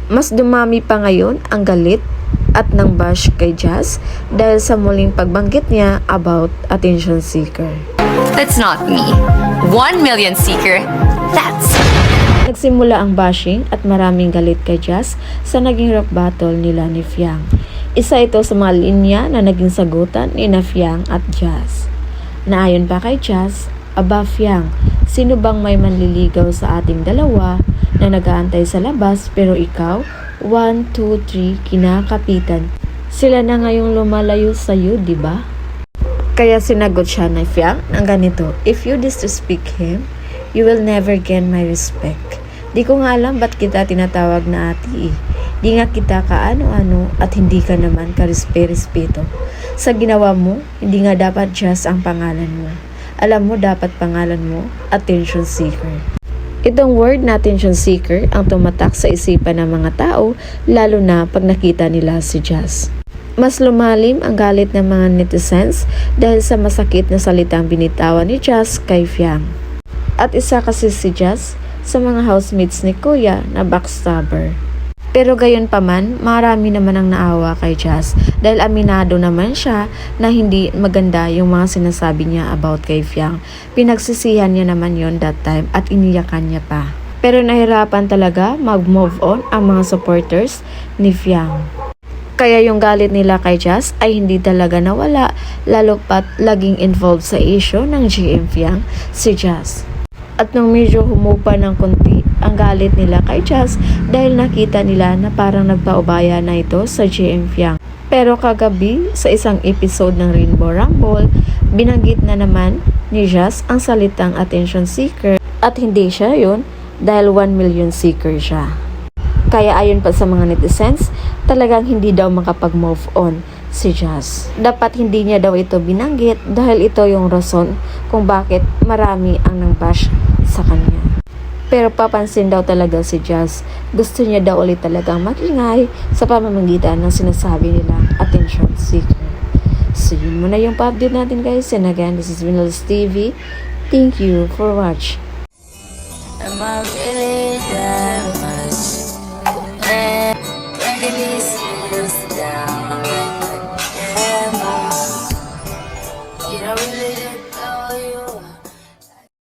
Mas dumami pa ngayon ang galit at ng bash kay Jazz dahil sa muling pagbanggit niya about attention seeker. That's not me. 1 million seeker. That's... Nagsimula ang bashing at maraming galit kay Jazz sa naging rap battle nila ni Fiang. Isa ito sa mga linya na naging sagutan ni na Fiang at Jazz. Naayon pa kay Jazz, "Aba Fiang, sino bang may manliligaw sa ating dalawa na nag-aantay sa labas pero ikaw, 1, 2, 3, kinakapitan. Sila na ngayong lumalayo sa'yo, di ba?" Kaya sinagot siya na Fiang ng ganito, "If you disrespect him, you will never gain my respect. Di ko nga alam ba't kita tinatawag na ate eh. Di nga kita kaano-ano at hindi ka naman karespe-respeto. Sa ginawa mo, hindi nga dapat Jazz ang pangalan mo. Alam mo dapat pangalan mo, attention seeker." Itong word na attention seeker ang tumatak sa isipan ng mga tao, lalo na pag nakita nila si Jazz. Mas lumalim ang galit ng mga netizens dahil sa masakit na salitang binitawan ni Jazz kay Fiang. At isa kasi si Jazz sa mga housemates ni Kuya na backstabber. Pero gayon pa man, marami naman ang naawa kay Jazz dahil aminado naman siya na hindi maganda yung mga sinasabi niya about kay Fiang. Pinagsisihan niya naman yon that time at iniyakan niya pa. Pero nahirapan talaga mag-move on ang mga supporters ni Fiang. Kaya yung galit nila kay Jazz ay hindi talaga nawala, lalo pat laging involved sa issue ng GM Fiang si Jazz. At nung medyo humupa ng konti ang galit nila kay Jazz dahil nakita nila na parang nagpaubaya na ito sa GM Fiang. Pero kagabi sa isang episode ng Rainbow Rumble, binanggit na naman ni Jazz ang salitang attention seeker at hindi siya yun dahil 1 million seeker siya. Kaya ayon pa sa mga netizens, talagang hindi daw makapag-move on si Jazz. Dapat hindi niya daw ito binanggit dahil ito yung rason kung bakit marami ang nang-bash sa kanya. Pero papansin daw talaga si Jazz. Gusto niya daw ulit talagang magingay sa pamamagitan ng sinasabi nilang attention seeker. So yun muna yung pa-update natin guys. And again, this is Vinales TV. Thank you for watching. Am I really that much?